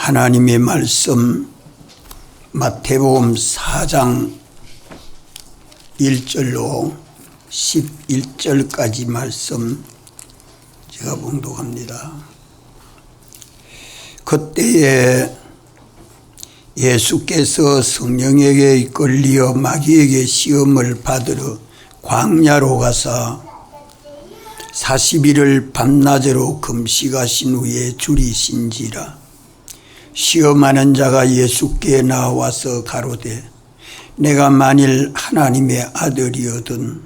하나님의 말씀 마태복음 4장 1절로 11절까지 말씀 제가 봉독합니다. 그때에 예수께서 성령에게 이끌리어 마귀에게 시험을 받으러 광야로 가사 40일을 밤낮으로 금식하신 후에 줄이신지라. 시험하는 자가 예수께 나와서 가로되 내가 만일 하나님의 아들이거든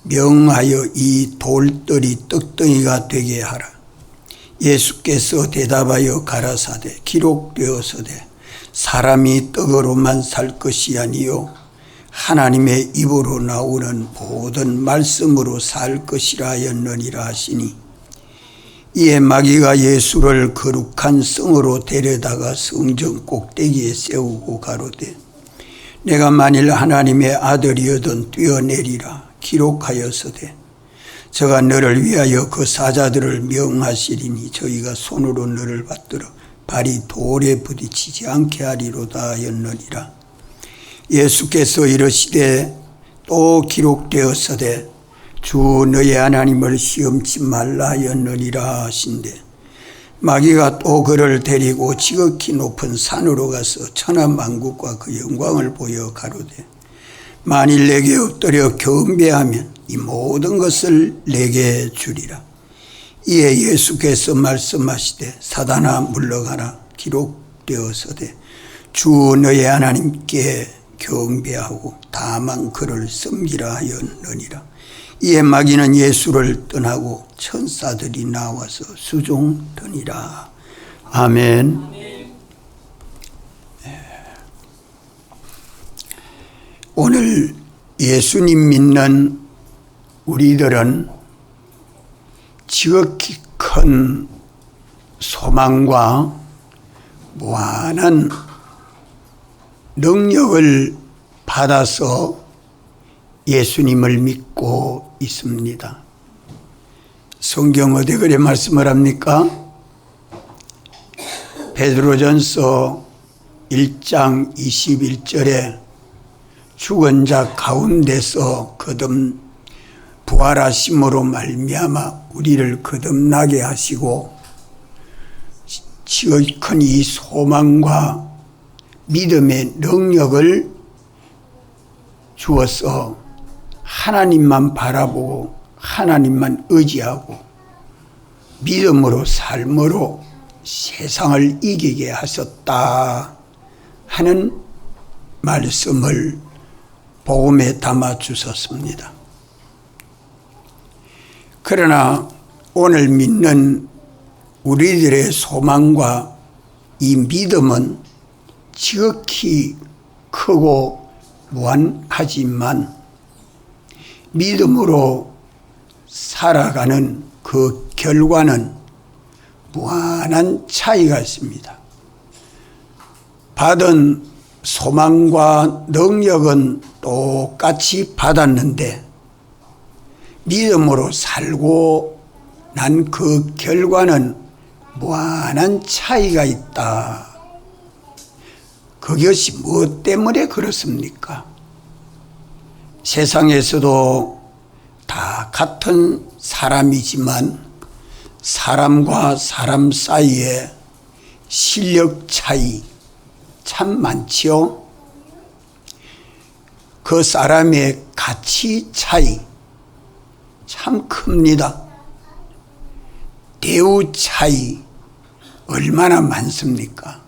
명하여 이 돌들이 떡덩이가 되게 하라. 예수께서 대답하여 가라사대 기록되었으되 사람이 떡으로만 살 것이 아니요 하나님의 입으로 나오는 모든 말씀으로 살 것이라 하였느니라 하시니, 이에 마귀가 예수를 거룩한 성으로 데려다가 성전 꼭대기에 세우고 가로되 내가 만일 하나님의 아들이거든 뛰어내리라. 기록하였으되 저가 너를 위하여 그 사자들을 명하시리니 저희가 손으로 너를 받들어 발이 돌에 부딪히지 않게 하리로다 하였느니라. 예수께서 이르시되 또 기록되었으되 주 너의 하나님을 시험치 말라 하였느니라 하신대, 마귀가 또 그를 데리고 지극히 높은 산으로 가서 천하만국과 그 영광을 보여 가로되 만일 내게 엎드려 경배하면 이 모든 것을 내게 주리라. 이에 예수께서 말씀하시되 사단아 물러가라. 기록되었으되 주 너의 하나님께 경배하고 다만 그를 섬기라 하였느니라. 이에 마귀는 예수를 떠나고 천사들이 나와서 수종드니라. 아멘. 오늘 예수님 믿는 우리들은 지극히 큰 소망과 무한한 능력을 받아서 예수님을 믿고 있습니다. 성경 어디 그래 말씀을 합니까? 베드로전서 1장 21절에 죽은 자 가운데서 거듭 부활하심으로 말미암아 우리를 거듭나게 하시고 지극히 큰 이 소망과 믿음의 능력을 주어서 하나님만 바라보고 하나님만 의지하고 믿음으로 삶으로 세상을 이기게 하셨다 하는 말씀을 복음에 담아 주셨습니다. 그러나 오늘 믿는 우리들의 소망과 이 믿음은 지극히 크고 무한하지만 믿음으로 살아가는 그 결과는 무한한 차이가 있습니다. 받은 소망과 능력은 똑같이 받았는데 믿음으로 살고 난 그 결과는 무한한 차이가 있다. 그것이 무엇 때문에 그렇습니까? 세상에서도 다 같은 사람이지만 사람과 사람 사이에 실력 차이 참 많지요. 그 사람의 가치 차이 참 큽니다. 대우 차이 얼마나 많습니까?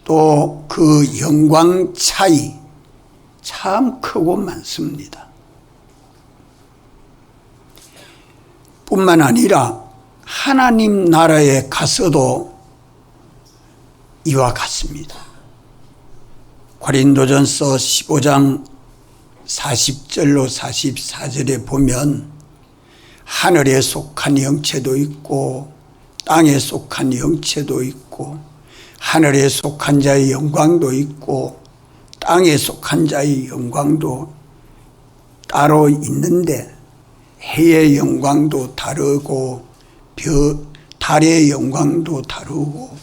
또 그 영광 차이 참 크고 많습니다. 뿐만 아니라 하나님 나라에 가서도 이와 같습니다. 고린도전서 15장 40절로 44절에 보면 하늘에 속한 영체도 있고 땅에 속한 영체도 있고 하늘에 속한 자의 영광도 있고 땅에 속한 자의 영광도 따로 있는데 해의 영광도 다르고 달의 영광도 다르고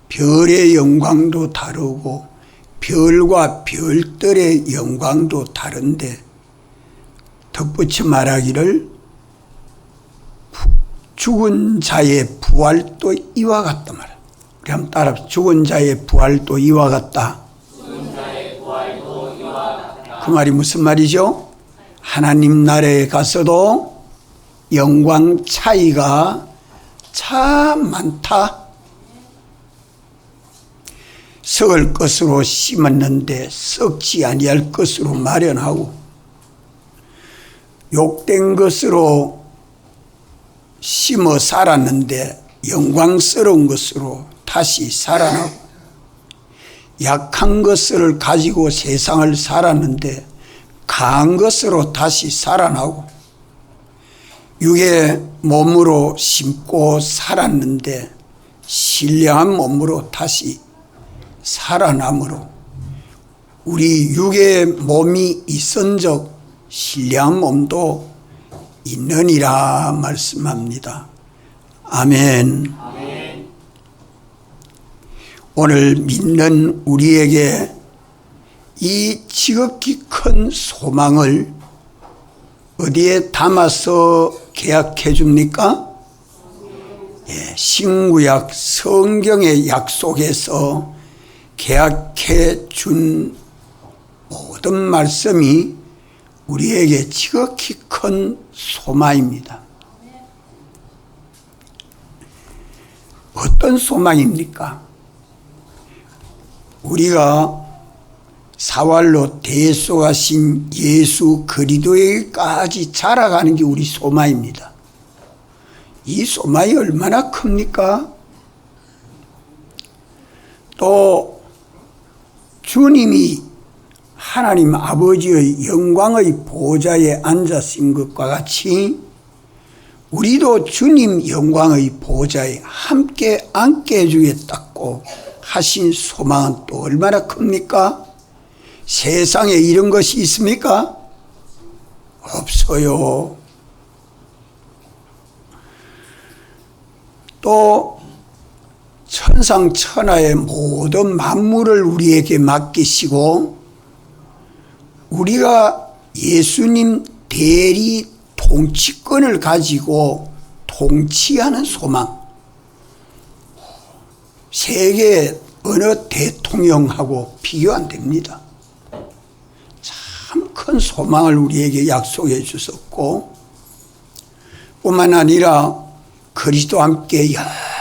별의 영광도 다르고 별과 별들의 영광도 다른데 덧붙여 말하기를 죽은 자의 부활도 이와 같다 말이야. 우리 한번 따라 죽은 자의 부활도 이와 같다. 그 말이 무슨 말이죠? 하나님 나라에 가서도 영광 차이가 참 많다. 썩을 것으로 심었는데 썩지 아니할 것으로 마련하고 욕된 것으로 심어 살았는데 영광스러운 것으로 다시 살아나고 약한 것을 가지고 세상을 살았는데 강한 것으로 다시 살아나고 육의 몸으로 심고 살았는데 신령한 몸으로 다시 살아남으로 우리 육의 몸이 있은적 신령한 몸도 있느니라 말씀합니다. 아멘. 오늘 믿는 우리에게 이 지극히 큰 소망을 어디에 담아서 계약해 줍니까? 신구약 성경의 약속에서 계약해 준 모든 말씀이 우리에게 지극히 큰 소망입니다. 어떤 소망입니까? 우리가 사활로 대속하신 예수 그리스도에게까지 자라가는 게 우리 소망입니다. 이 소망이 얼마나 큽니까? 또 주님이 하나님 아버지의 영광의 보좌에 앉으신 것과 같이 우리도 주님 영광의 보좌에 함께 앉게 해주겠다고 하신 소망은 또 얼마나 큽니까? 세상에 이런 것이 있습니까? 없어요. 또 천상천하의 모든 만물을 우리에게 맡기시고 우리가 예수님 대리 통치권을 가지고 통치하는 소망. 세계 어느 대통령하고 비교 안 됩니다. 참 큰 소망을 우리에게 약속해 주셨고 뿐만 아니라 그리스도와 함께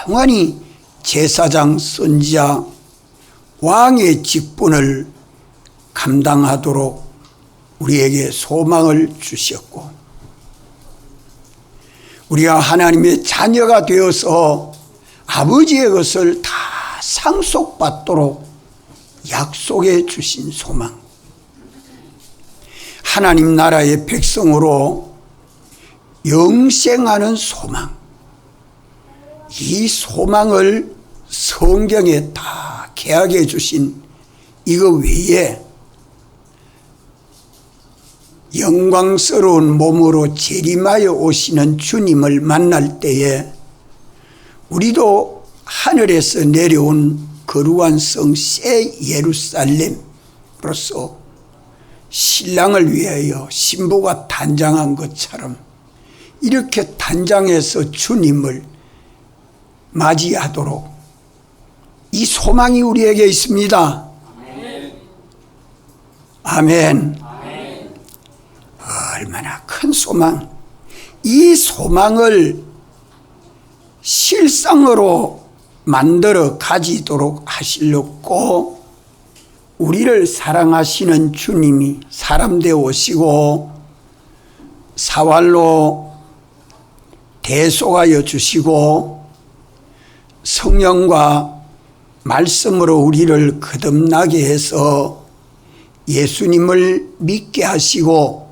영원히 제사장, 선지자, 왕의 직분을 감당하도록 우리에게 소망을 주셨고 우리가 하나님의 자녀가 되어서 아버지의 것을 다 상속받도록 약속해 주신 소망. 하나님 나라의 백성으로 영생하는 소망. 이 소망을 성경에 다 계약해 주신 이거 외에 영광스러운 몸으로 재림하여 오시는 주님을 만날 때에 우리도 하늘에서 내려온 거룩한 성 새 예루살렘으로서 신랑을 위하여 신부가 단장한 것처럼 이렇게 단장해서 주님을 맞이하도록 이 소망이 우리에게 있습니다. 아멘. 얼마나 큰 소망. 이 소망을 실상으로 만들어 가지도록 하시려고 우리를 사랑하시는 주님이 사람 되어 오시고 사활로 대속하여 주시고 성령과 말씀으로 우리를 거듭나게 해서 예수님을 믿게 하시고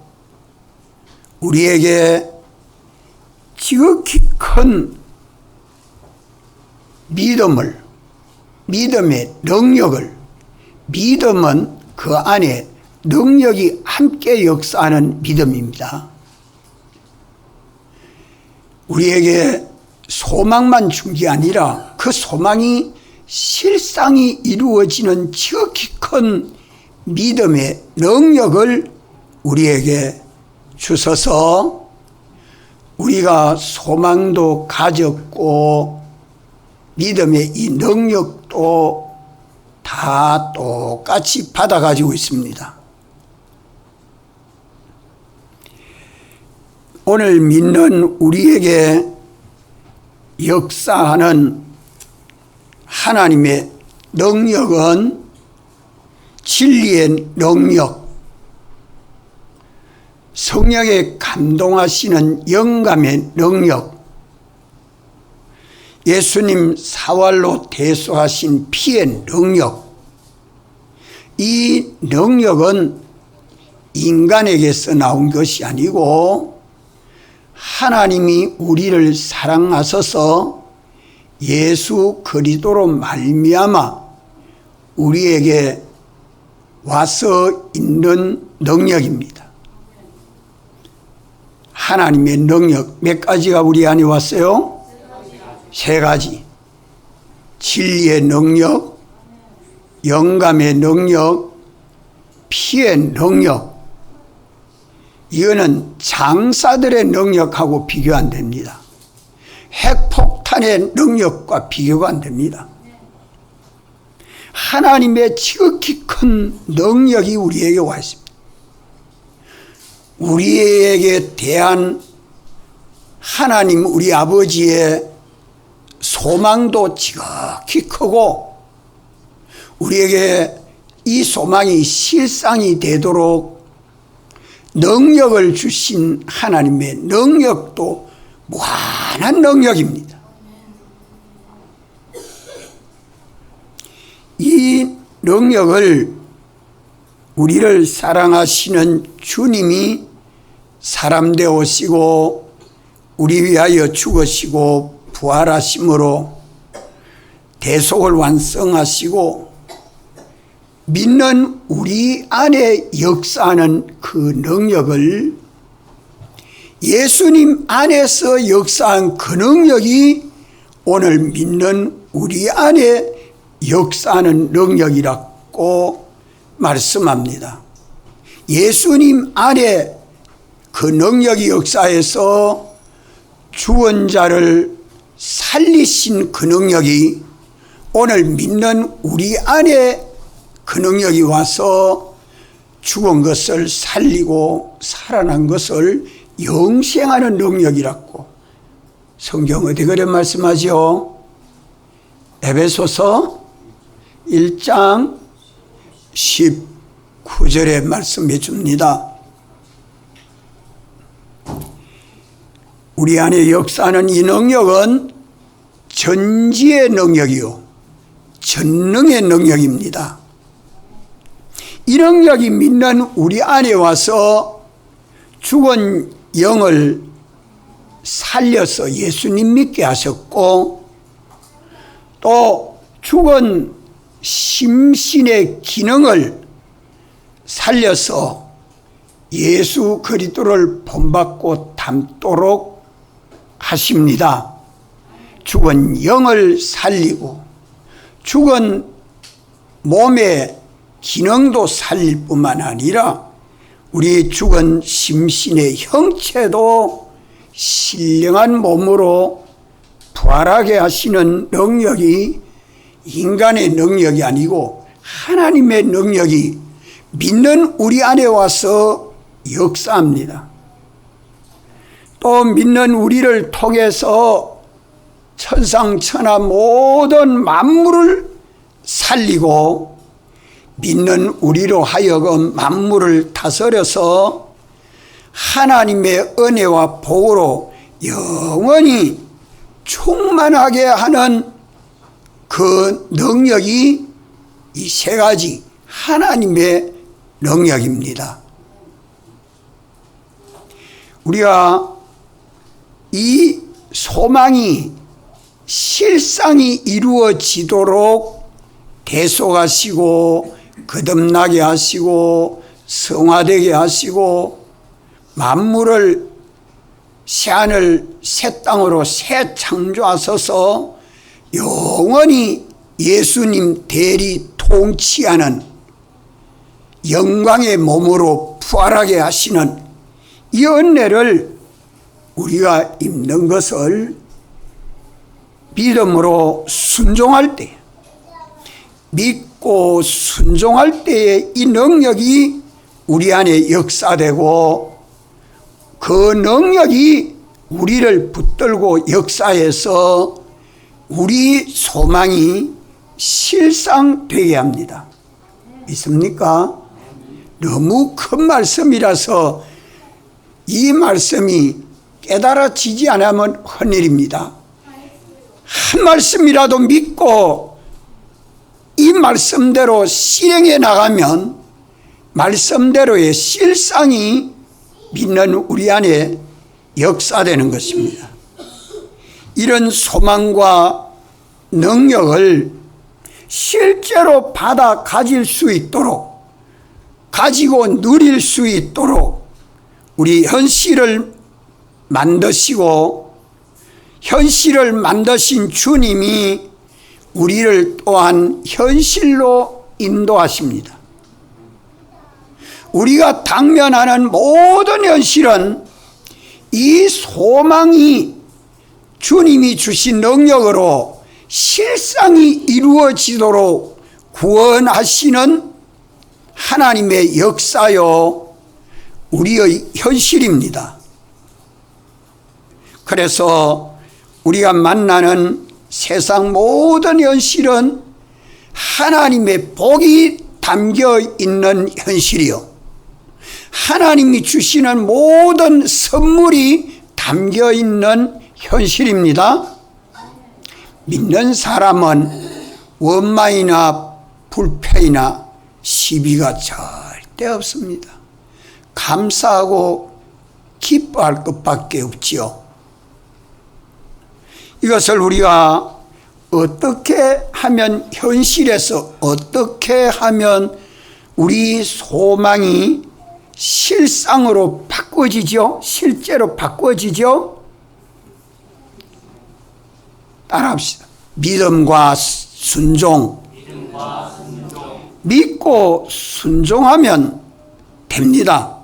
우리에게 지극히 큰 믿음을, 믿음의 능력을, 믿음은 그 안에 능력이 함께 역사하는 믿음입니다. 우리에게 소망만 준 게 아니라 그 소망이 실상이 이루어지는 지극히 큰 믿음의 능력을 우리에게 주셔서 우리가 소망도 가졌고 믿음의 이 능력도 다 똑같이 받아가지고 있습니다. 오늘 믿는 우리에게 역사하는 하나님의 능력은 진리의 능력, 성령에 감동하시는 영감의 능력, 예수님 사활로 대속하신 피의 능력, 이 능력은 인간에게서 나온 것이 아니고 하나님이 우리를 사랑하셔서 예수 그리스도로 말미암아 우리에게 와서 있는 능력입니다. 하나님의 능력 몇 가지가 우리 안에 왔어요? 세 가지. 진리의 능력, 영감의 능력, 피의 능력. 이거는 장사들의 능력하고 비교 안 됩니다. 핵폭탄의 능력과 비교가 안 됩니다. 하나님의 지극히 큰 능력이 우리에게 와 있습니다. 우리에게 대한 하나님 우리 아버지의 소망도 지극히 크고 우리에게 이 소망이 실상이 되도록 능력을 주신 하나님의 능력도 무한한 능력입니다. 이 능력을 우리를 사랑하시는 주님이 사람 되오시고 우리 위하여 죽으시고 부활하심으로 대속을 완성하시고 믿는 우리 안에 역사하는 그 능력을 예수님 안에서 역사한 그 능력이 오늘 믿는 우리 안에 역사하는 능력이라고 말씀합니다. 예수님 안에 그 능력이 역사해서 죽은 자를 살리신 그 능력이 오늘 믿는 우리 안에 그 능력이 와서 죽은 것을 살리고 살아난 것을 영생하는 능력이라고 성경 어디 그래 말씀하죠? 에베소서 1장 19절에 말씀해 줍니다. 우리 안에 역사하는 이 능력은 전지의 능력이요 전능의 능력입니다. 이 능력이 믿는 우리 안에 와서 죽은 영을 살려서 예수님 믿게 하셨고 또 죽은 심신의 기능을 살려서 예수 그리스도를 본받고 닮도록 하십니다. 죽은 영을 살리고 죽은 몸의 기능도 살릴 뿐만 아니라 우리 죽은 심신의 형체도 신령한 몸으로 부활하게 하시는 능력이 인간의 능력이 아니고 하나님의 능력이 믿는 우리 안에 와서 역사합니다. 또 믿는 우리를 통해서 천상천하 모든 만물을 살리고 믿는 우리로 하여금 만물을 다스려서 하나님의 은혜와 복으로 영원히 충만하게 하는 그 능력이 이 세 가지 하나님의 능력입니다. 우리가 이 소망이 실상이 이루어지도록 대속하시고 거듭나게 하시고 성화되게 하시고 만물을 새하늘 새 땅으로 새 창조하소서 영원히 예수님 대리 통치하는 영광의 몸으로 부활하게 하시는 이 은혜를 우리가 입는 것을 믿음으로 순종할 때, 믿고 순종할 때에 이 능력이 우리 안에 역사되고 그 능력이 우리를 붙들고 역사해서 우리 소망이 실상되게 합니다. 믿습니까? 너무 큰 말씀이라서 이 말씀이 깨달아지지 않으면 헛일입니다. 한 말씀이라도 믿고 이 말씀대로 실행해 나가면 말씀대로의 실상이 믿는 우리 안에 역사되는 것입니다. 이런 소망과 능력을 실제로 받아 가질 수 있도록, 가지고 누릴 수 있도록 우리 현실을 만드시고 현실을 만드신 주님이 우리를 또한 현실로 인도하십니다. 우리가 당면하는 모든 현실은 이 소망이 주님이 주신 능력으로 실상이 이루어지도록 구원하시는 하나님의 역사요 우리의 현실입니다. 그래서 우리가 만나는 세상 모든 현실은 하나님의 복이 담겨 있는 현실이요, 하나님이 주시는 모든 선물이 담겨 있는 현실입니다. 믿는 사람은 원망이나 불평이나 시비가 절대 없습니다. 감사하고 기뻐할 것밖에 없지요. 이것을 우리가 어떻게 하면 현실에서 어떻게 하면 우리 소망이 실상으로 바꿔지죠? 실제로 바꿔지죠? 따라합시다. 믿음과 순종. 믿고 순종하면 됩니다.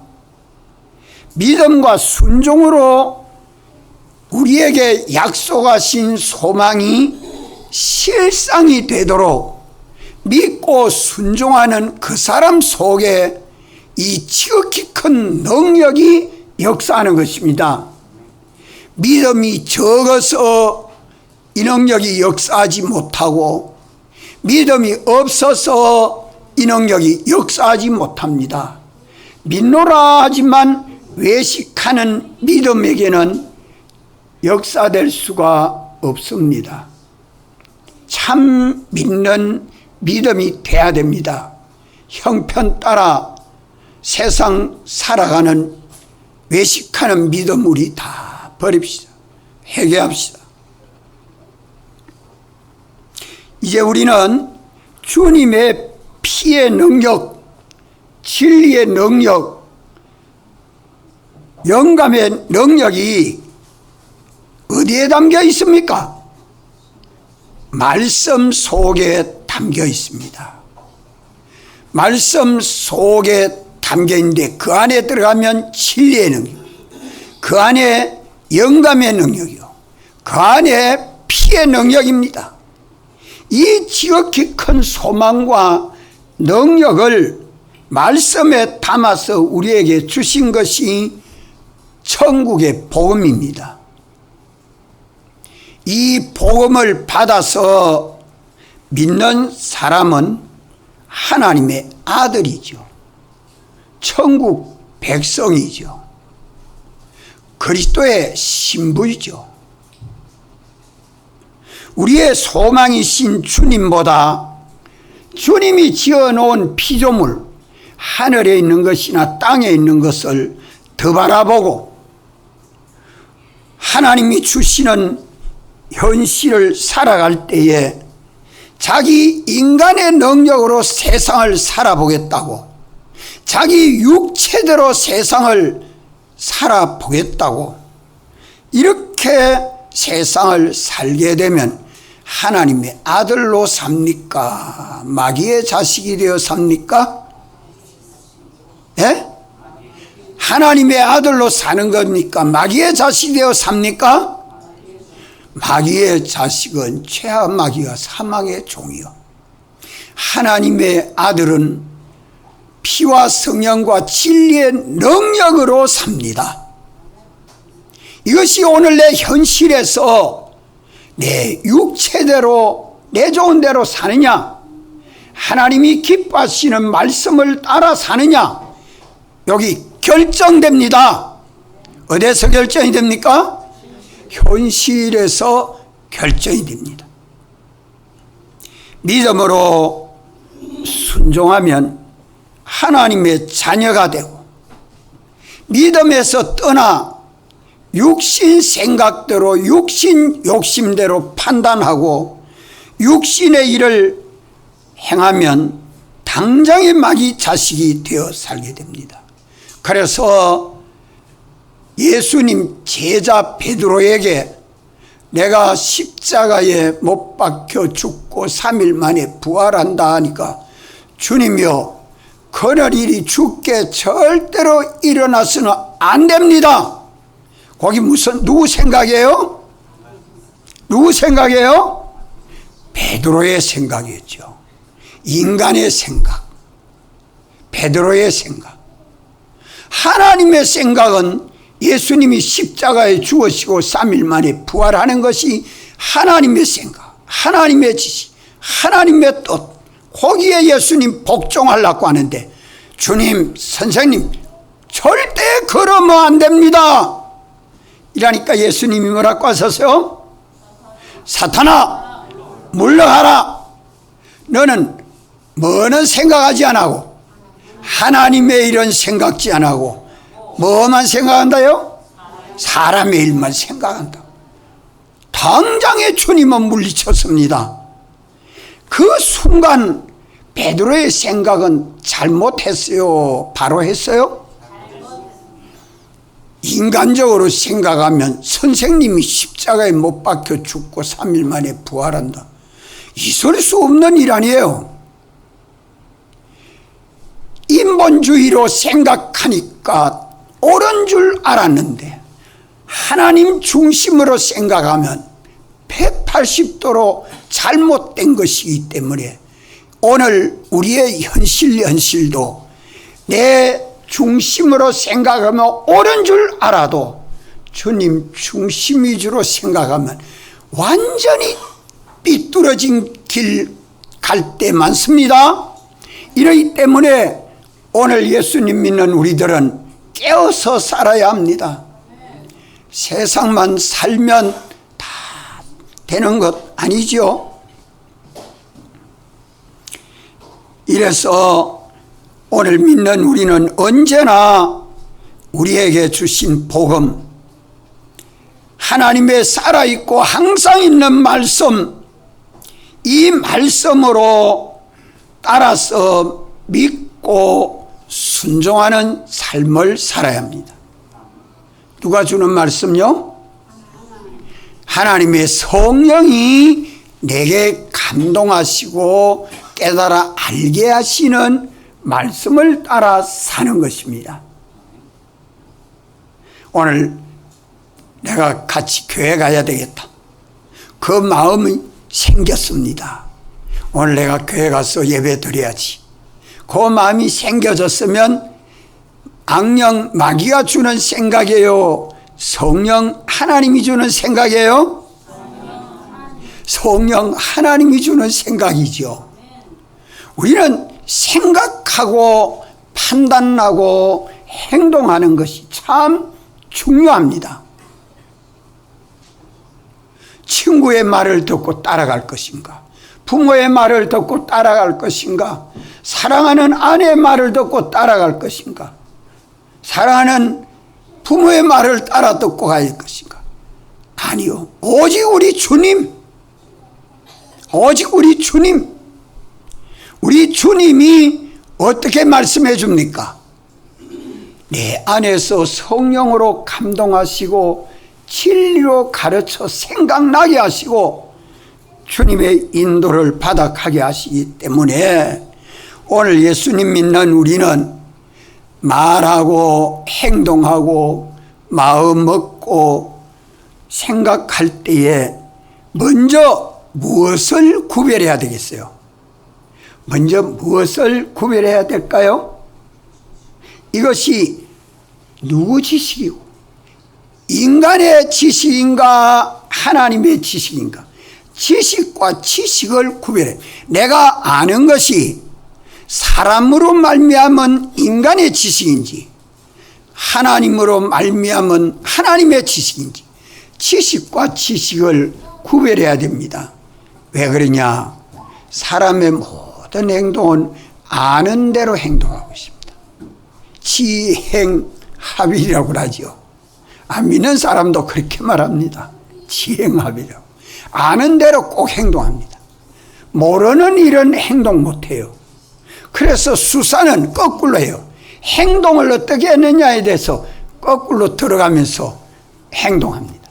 믿음과 순종으로 우리에게 약속하신 소망이 실상이 되도록 믿고 순종하는 그 사람 속에 이 지극히 큰 능력이 역사하는 것입니다. 믿음이 적어서 이 능력이 역사하지 못하고 믿음이 없어서 이 능력이 역사하지 못합니다. 믿노라 하지만 외식하는 믿음에게는 역사될 수가 없습니다. 참 믿는 믿음이 돼야 됩니다. 형편 따라 세상 살아가는 외식하는 믿음 우리 다 버립시다. 회개합시다. 이제 우리는 주님의 피의 능력, 진리의 능력, 영감의 능력이 어디에 담겨 있습니까? 말씀 속에 담겨 있습니다. 말씀 속에 담겨 있는데 그 안에 들어가면 진리의 능력, 그 안에 영감의 능력이요, 그 안에 피의 능력입니다. 이 지극히 큰 소망과 능력을 말씀에 담아서 우리에게 주신 것이 천국의 복음입니다. 이 복음을 받아서 믿는 사람은 하나님의 아들이죠. 천국 백성이죠. 그리스도의 신부이죠. 우리의 소망이신 주님보다 주님이 지어놓은 피조물, 하늘에 있는 것이나 땅에 있는 것을 더 바라보고 하나님이 주시는 현실을 살아갈 때에 자기 인간의 능력으로 세상을 살아보겠다고, 자기 육체대로 세상을 살아보겠다고 이렇게 세상을 살게 되면 하나님의 아들로 삽니까? 마귀의 자식이 되어 삽니까? 예? 하나님의 아들로 사는 겁니까? 마귀의 자식이 되어 삽니까? 마귀의 자식은 최하 마귀가 사망의 종이요, 하나님의 아들은 피와 성령과 진리의 능력으로 삽니다. 이것이 오늘 내 현실에서 내 육체대로 내 좋은 대로 사느냐, 하나님이 기뻐하시는 말씀을 따라 사느냐, 여기 결정됩니다. 어디에서 결정이 됩니까? 현실에서 결정이 됩니다. 믿음으로 순종하면 하나님의 자녀가 되고, 믿음에서 떠나 육신 생각대로 육신 욕심대로 판단하고 육신의 일을 행하면 당장의 마귀 자식이 되어 살게 됩니다. 그래서 예수님 제자 베드로에게 내가 십자가에 못 박혀 죽고 3일 만에 부활한다 하니까, 주님이여 그럴 일이 주께 절대로 일어나서는 안 됩니다. 거기 누구 생각이에요? 누구 생각이에요? 베드로의 생각이었죠. 인간의 생각, 베드로의 생각. 하나님의 생각은 예수님이 십자가에 죽으시고 3일 만에 부활하는 것이 하나님의 생각, 하나님의 지식, 하나님의 뜻, 거기에 예수님 복종하려고 하는데, 주님, 선생님 절대 그러면 안 됩니다 이러니까 예수님이 뭐라고 하셨어요? 사탄아 물러가라. 너는 뭐는 생각하지 않고 하나님의 일은 생각지 않고 뭐만 생각한다요? 사람의 일만 생각한다. 당장에 주님은 물리쳤습니다. 그 순간 베드로의 생각은 잘못했어요? 바로 했어요? 인간적으로 생각하면 선생님이 십자가에 못 박혀 죽고 3일 만에 부활한다, 있을 수 없는 일 아니에요. 인본주의로 생각하니까 옳은 줄 알았는데 하나님 중심으로 생각하면 180도로 잘못된 것이기 때문에 오늘 우리의 현실도 내 중심으로 생각하면 옳은 줄 알아도 주님 중심 위주로 생각하면 완전히 삐뚤어진 길 갈 때 많습니다. 이러기 때문에 오늘 예수님 믿는 우리들은 깨어서 살아야 합니다. 세상만 살면 다 되는 것 아니죠. 이래서 오늘 믿는 우리는 언제나 우리에게 주신 복음, 하나님의 살아있고 항상 있는 말씀, 이 말씀으로 따라서 믿고 순종하는 삶을 살아야 합니다. 누가 주는 말씀요? 하나님의 성령이 내게 감동하시고 깨달아 알게 하시는 말씀을 따라 사는 것입니다. 오늘 내가 같이 교회 가야 되겠다, 그 마음이 생겼습니다. 오늘 내가 교회 가서 예배 드려야지, 그 마음이 생겨졌으면 악령 마귀가 주는 생각이에요? 성령 하나님이 주는 생각이에요? 성령 하나님이 주는 생각이죠. 우리는 생각하고 판단하고 행동하는 것이 참 중요합니다. 친구의 말을 듣고 따라갈 것인가, 부모의 말을 듣고 따라갈 것인가, 사랑하는 아내의 말을 듣고 따라갈 것인가, 사랑하는 부모의 말을 따라 듣고 갈 것인가? 아니요, 오직 우리 주님, 오직 우리 주님. 우리 주님이 어떻게 말씀해 줍니까? 내 안에서 성령으로 감동하시고 진리로 가르쳐 생각나게 하시고 주님의 인도를 받아 가게 하시기 때문에 오늘 예수님 믿는 우리는 말하고 행동하고 마음 먹고 생각할 때에 먼저 무엇을 구별해야 되겠어요? 먼저 무엇을 구별해야 될까요? 이것이 누구 지식이고 인간의 지식인가 하나님의 지식인가? 지식과 지식을 구별해. 내가 아는 것이 사람으로 말미암은 인간의 지식인지 하나님으로 말미암은 하나님의 지식인지 지식과 지식을 구별해야 됩니다. 왜 그러냐? 사람의 모든 행동은 아는 대로 행동하고 있습니다. 지행합의라고 하죠. 안 믿는 사람도 그렇게 말합니다. 지행합의라고. 아는 대로 꼭 행동합니다. 모르는 일은 행동 못해요. 그래서 수사는 거꾸로 해요. 행동을 어떻게 했느냐에 대해서 거꾸로 들어가면서 행동합니다.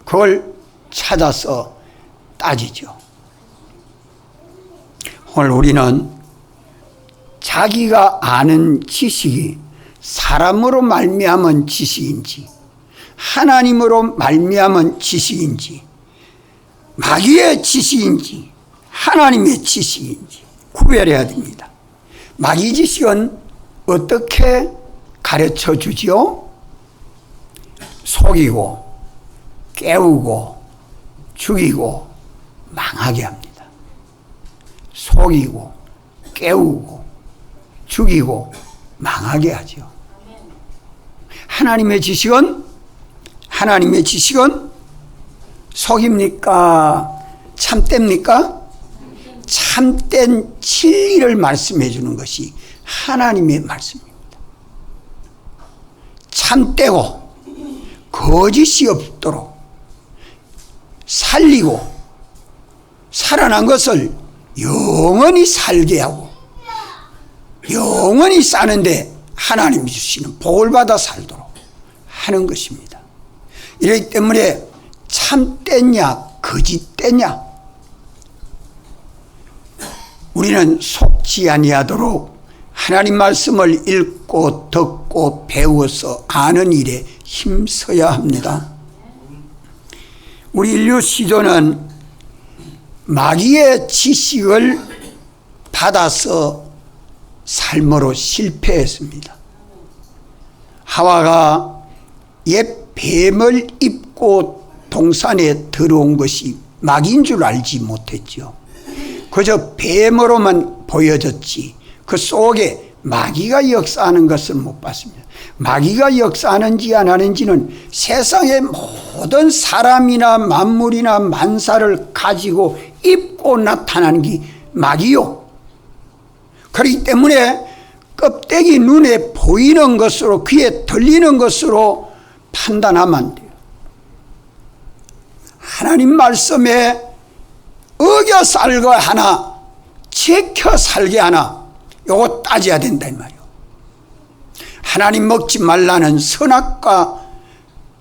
그걸 찾아서 따지죠. 오늘 우리는 자기가 아는 지식이 사람으로 말미암은 지식인지 하나님으로 말미암은 지식인지 마귀의 지식인지 하나님의 지식인지 구별해야 됩니다. 마귀 지식은 어떻게 가르쳐 주지요? 속이고 깨우고 죽이고 망하게 합니다. 속이고 깨우고 죽이고 망하게 하죠. 하나님의 지식은 속입니까? 참됩니까? 참된 진리를 말씀해 주는 것이 하나님의 말씀입니다. 참되고 거짓이 없도록 살리고 살아난 것을 영원히 살게 하고 영원히 사는데 하나님이 주시는 복을 받아 살도록 하는 것입니다. 이렇기 때문에 참되냐 거짓되냐 우리는 속지 아니하도록 하나님 말씀을 읽고 듣고 배워서 아는 일에 힘써야 합니다. 우리 인류 시조는 마귀의 지식을 받아서 삶으로 실패했습니다. 하와가 옛 뱀을 입고 동산에 들어온 것이 마귀인 줄 알지 못했죠. 그저 뱀으로만 보여졌지 그 속에 마귀가 역사하는 것을 못 봤습니다. 마귀가 역사하는지 안 하는지는 세상의 모든 사람이나 만물이나 만사를 가지고 입고 나타나는 게 마귀요. 그렇기 때문에 껍데기 눈에 보이는 것으로 귀에 들리는 것으로 판단하면 안 돼요. 하나님 말씀에 어겨 살게 하나 지켜 살게 하나 요거 따져야 된다 이 말이에요. 하나님 먹지 말라는 선악과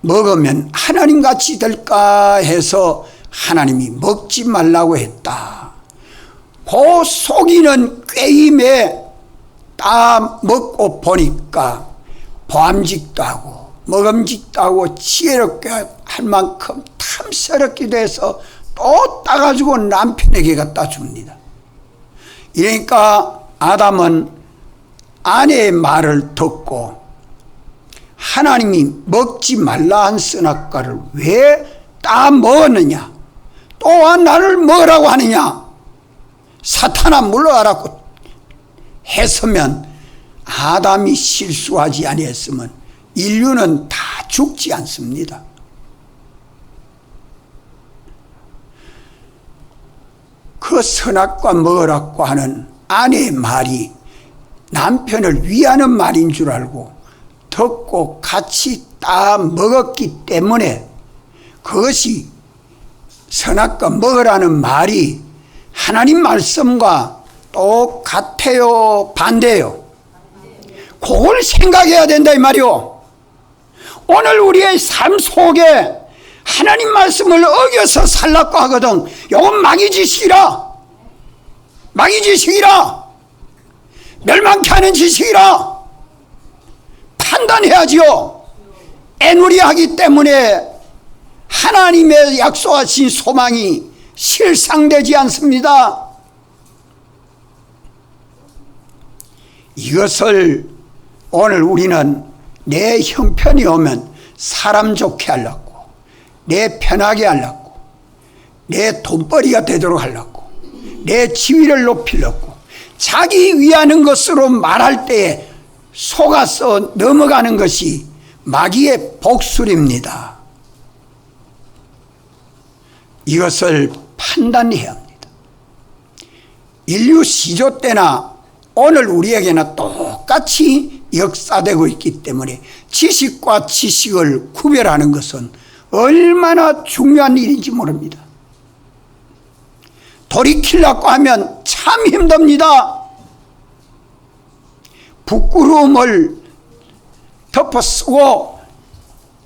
먹으면 하나님같이 될까 해서 하나님이 먹지 말라고 했다. 그 속이는 꾀임에 다 먹고 보니까 보암직도 하고 먹음직도 하고 지혜롭게 할 만큼 탐스럽기도 해서 또 따가지고 남편에게 갖다 줍니다. 그러니까 아담은 아내의 말을 듣고 하나님이 먹지 말라 한 선악과를 왜 따 먹었느냐, 또한 나를 먹으라고 하느냐, 사탄아 물러가라고 했으면 아담이 실수하지 아니했으면 인류는 다 죽지 않습니다. 그 선악과 먹으라고 하는 아내의 말이 남편을 위하는 말인 줄 알고 듣고 같이 따 먹었기 때문에 그것이 선악과 먹으라는 말이 하나님 말씀과 똑같아요, 반대요? 그걸 생각해야 된다 이 말이요. 오늘 우리의 삶 속에 하나님 말씀을 어겨서 살라고 하거든. 이건 마귀지식이라. 마귀지식이라. 멸망케 하는 지식이라. 판단해야지요. 애누리하기 때문에 하나님의 약속하신 소망이 실상되지 않습니다. 이것을 오늘 우리는 내 형편이 오면 사람 좋게 하려고, 내 편하게 하려고, 내 돈벌이가 되도록 하려고, 내 지위를 높이려고 자기 위하는 것으로 말할 때에 속아서 넘어가는 것이 마귀의 복술입니다. 이것을 판단해야 합니다. 인류 시조 때나 오늘 우리에게는 똑같이 역사되고 있기 때문에 지식과 지식을 구별하는 것은 얼마나 중요한 일인지 모릅니다. 돌이키려고 하면 참 힘듭니다. 부끄러움을 덮어쓰고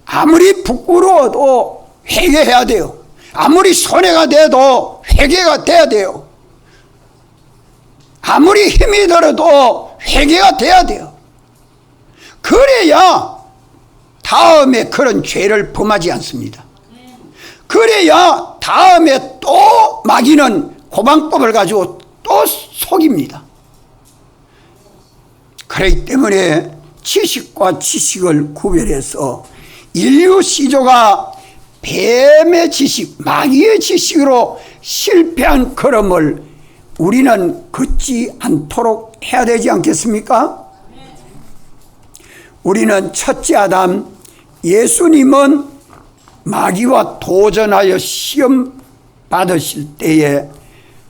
아무리 부끄러워도 회개해야 돼요. 아무리 손해가 돼도 회개가 돼야 돼요. 아무리 힘이 들어도 회개가 돼야 돼요. 그래야 다음에 그런 죄를 범하지 않습니다. 그래야 다음에 또 마귀는 고방법을 가지고 또 속입니다. 그렇기 때문에 지식과 지식을 구별해서 인류 시조가 뱀의 지식, 마귀의 지식으로 실패한 걸음을 우리는 걷지 않도록 해야 되지 않겠습니까? 우리는 첫째 아담 예수님은 마귀와 도전하여 시험 받으실 때에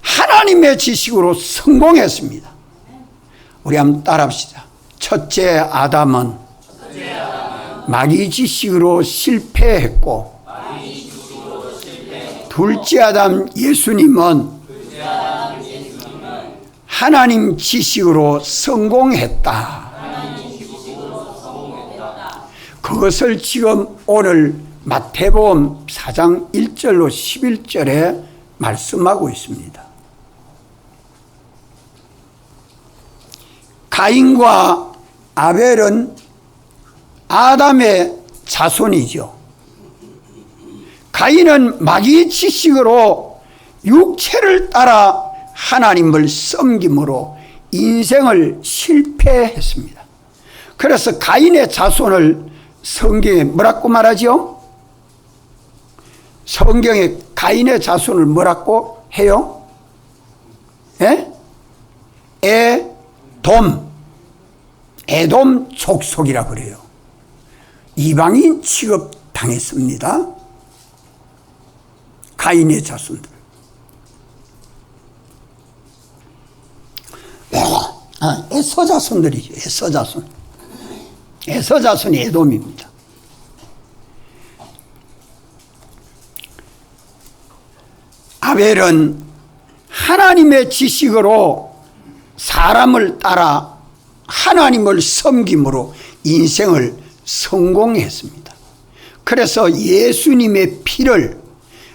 하나님의 지식으로 성공했습니다. 우리 한번 따라합시다. 첫째 아담은 마귀 지식으로 실패했고, 둘째 아담 예수님은 하나님 지식으로 성공했다. 그것을 지금 오늘 마태복음 4장 1절로 11절에 말씀하고 있습니다. 가인과 아벨은 아담의 자손이죠. 가인은 마귀의 지식으로 육체를 따라 하나님을 섬김으로 인생을 실패했습니다. 그래서 가인의 자손을 성경에 뭐라고 말하죠? 성경에 가인의 자손을 뭐라고 해요? 예? 에돔 족속이라 그래요. 이방인 취급 당했습니다. 가인의 자손들. 에서 자손들이죠. 에서 자손. 에서 자손이 에돔입니다. 아벨은 하나님의 지식으로 사람을 따라 하나님을 섬김으로 인생을 성공했습니다. 그래서 예수님의 피를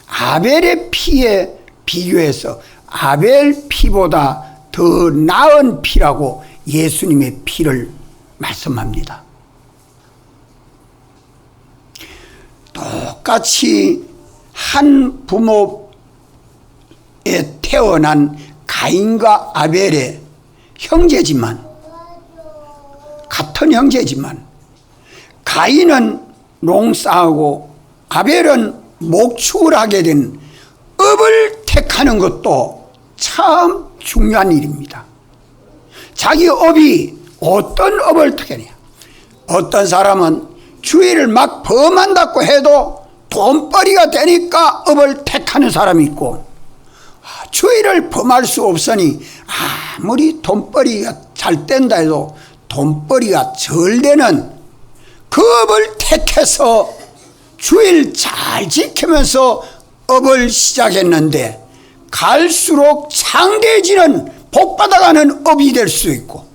아벨의 피에 비교해서 아벨 피보다 더 나은 피라고 예수님의 피를 말씀합니다. 똑같이 한 부모에 태어난 가인과 아벨의 형제지만, 같은 형제지만 가인은 농사하고 아벨은 목축을 하게 된 업을 택하는 것도 참 중요한 일입니다. 자기 업이 어떤 업을 택하냐. 어떤 사람은 주의를 막 범한다고 해도 돈벌이가 되니까 업을 택하는 사람이 있고, 주의를 범할 수 없으니 아무리 돈벌이가 잘 된다 해도 돈벌이가 절 되는 그 업을 택해서 주의를 잘 지키면서 업을 시작했는데 갈수록 창대해지는 복받아가는 업이 될 수 있고,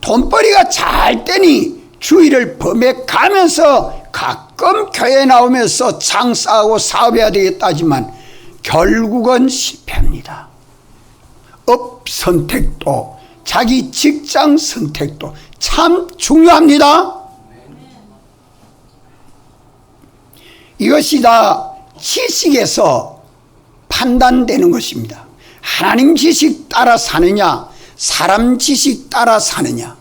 돈벌이가 잘 되니 주의를 범해 가면서 가끔 교회 나오면서 장사하고 사업해야 되겠다지만 결국은 실패합니다. 업 선택도 자기 직장 선택도 참 중요합니다. 이것이 다 지식에서 판단되는 것입니다. 하나님 지식 따라 사느냐, 사람 지식 따라 사느냐.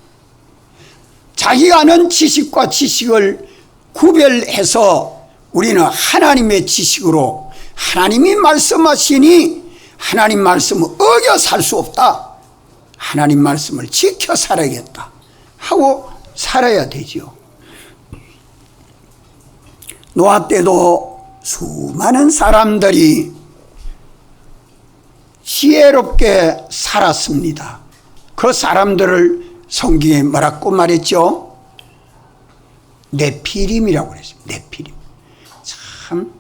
자기가 아는 지식과 지식을 구별해서 우리는 하나님의 지식으로 하나님이 말씀하시니 하나님 말씀을 어겨 살 수 없다. 하나님 말씀을 지켜 살아야겠다 하고 살아야 되죠. 노아 때도 수많은 사람들이 지혜롭게 살았습니다. 그 사람들을 성경에 뭐라고 말했죠? 네피림이라고 그랬습니다. 네피림. 참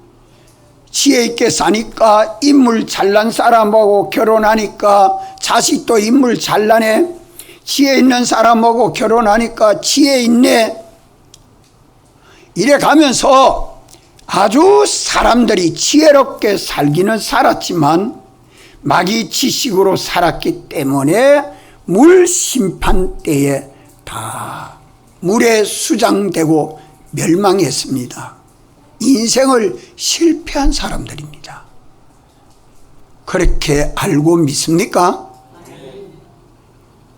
지혜 있게 사니까 인물 잘난 사람하고 결혼하니까 자식도 인물 잘나네. 지혜 있는 사람하고 결혼하니까 지혜 있네. 이래 가면서 아주 사람들이 지혜롭게 살기는 살았지만 마귀 지식으로 살았기 때문에 물 심판 때에 다 물에 수장되고 멸망했습니다. 인생을 실패한 사람들입니다. 그렇게 알고 믿습니까?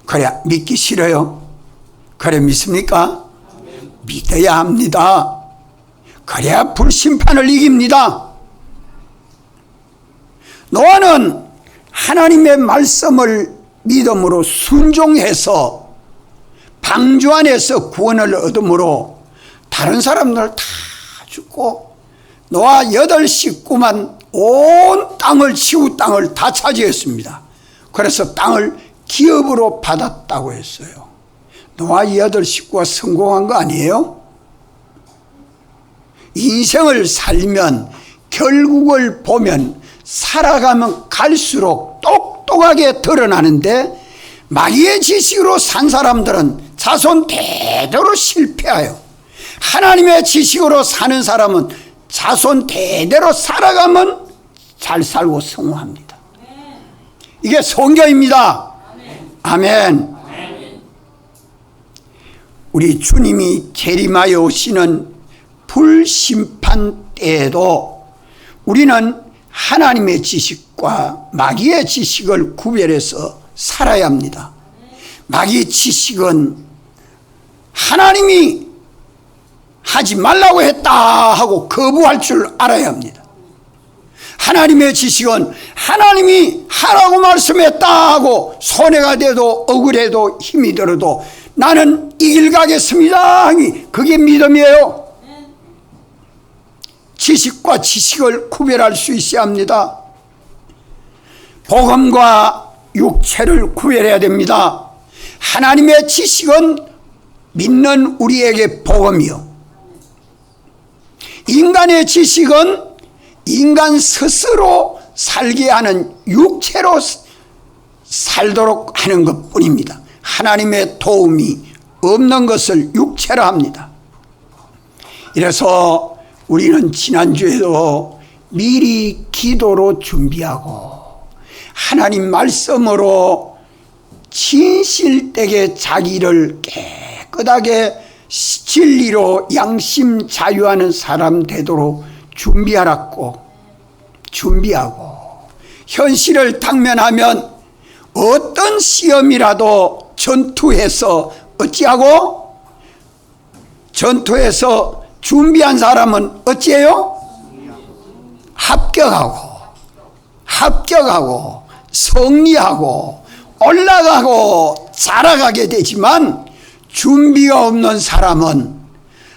그래 믿기 싫어요? 그래 믿습니까? 믿어야 합니다. 그래야 불심판을 이깁니다. 노아는 하나님의 말씀을 믿음으로 순종해서 방주 안에서 구원을 얻음으로 다른 사람들 다 죽고 노아 8 식구만 온 땅을 지구 땅을 다 차지했습니다. 그래서 땅을 기업으로 받았다고 했어요. 노아 8 식구가 성공한 거 아니에요? 인생을 살면 결국을 보면 살아가면 갈수록 똑똑하게 드러나는데 마귀의 지식으로 산 사람들은 자손 대대로 실패해요. 하나님의 지식으로 사는 사람은 자손 대대로 살아가면 잘 살고 성공합니다. 이게 성경입니다. 아멘. 우리 주님이 재림하여 오시는 불심판 때에도 우리는 하나님의 지식과 마귀의 지식을 구별해서 살아야 합니다. 마귀 지식은 하나님이 하지 말라고 했다 하고 거부할 줄 알아야 합니다. 하나님의 지식은 하나님이 하라고 말씀했다 하고 손해가 돼도 억울해도 힘이 들어도 나는 이 길 가겠습니다 하니 그게 믿음이에요. 지식과 지식을 구별할 수 있어야 합니다. 복음과 육체를 구별해야 됩니다. 하나님의 지식은 믿는 우리에게 복음이요, 인간의 지식은 인간 스스로 살게 하는 육체로 살도록 하는 것뿐입니다. 하나님의 도움이 없는 것을 육체라 합니다. 이래서 우리는 지난주에도 미리 기도로 준비하고 하나님 말씀으로 진실되게 자기를 깨끗하게 진리로 양심 자유하는 사람 되도록 준비하고 현실을 당면하면 어떤 시험이라도 전투해서 어찌하고 전투해서 준비한 사람은 어찌해요? 합격하고 승리하고 올라가고 자라가게 되지만 준비가 없는 사람은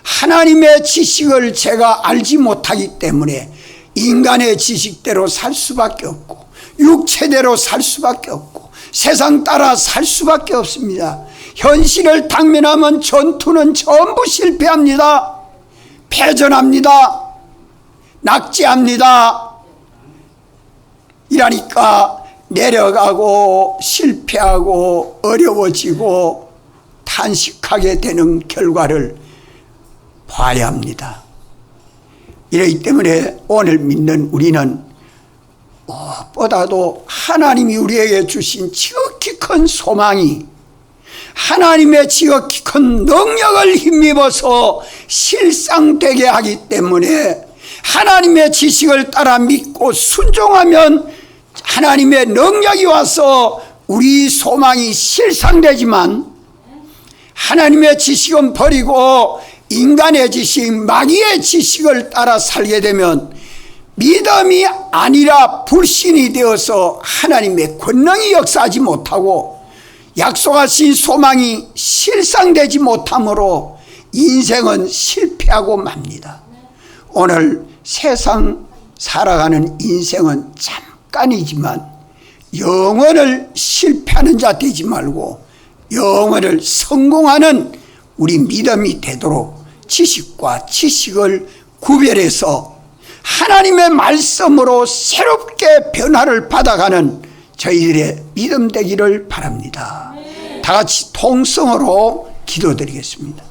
하나님의 지식을 제가 알지 못하기 때문에 인간의 지식대로 살 수밖에 없고 육체대로 살 수밖에 없고 세상 따라 살 수밖에 없습니다. 현실을 당면하면 전투는 전부 실패합니다. 패전합니다. 낙제합니다. 이러니까 내려가고 실패하고 어려워지고 탄식하게 되는 결과를 봐야 합니다. 이러기 때문에 오늘 믿는 우리는 무엇보다도 하나님이 우리에게 주신 지극히 큰 소망이, 하나님의 지극히 큰 능력을 힘입어서 실상되게 하기 때문에 하나님의 지식을 따라 믿고 순종하면 하나님의 능력이 와서 우리 소망이 실상되지만, 하나님의 지식은 버리고 인간의 지식, 마귀의 지식을 따라 살게 되면 믿음이 아니라 불신이 되어서 하나님의 권능이 역사하지 못하고 약속하신 소망이 실상되지 못하므로 인생은 실패하고 맙니다. 오늘 세상 살아가는 인생은 잠깐이지만 영원을 실패하는 자 되지 말고 영원을 성공하는 우리 믿음이 되도록 지식과 지식을 구별해서 하나님의 말씀으로 새롭게 변화를 받아가는 저희들의 믿음 되기를 바랍니다. 다 같이 통성으로 기도드리겠습니다.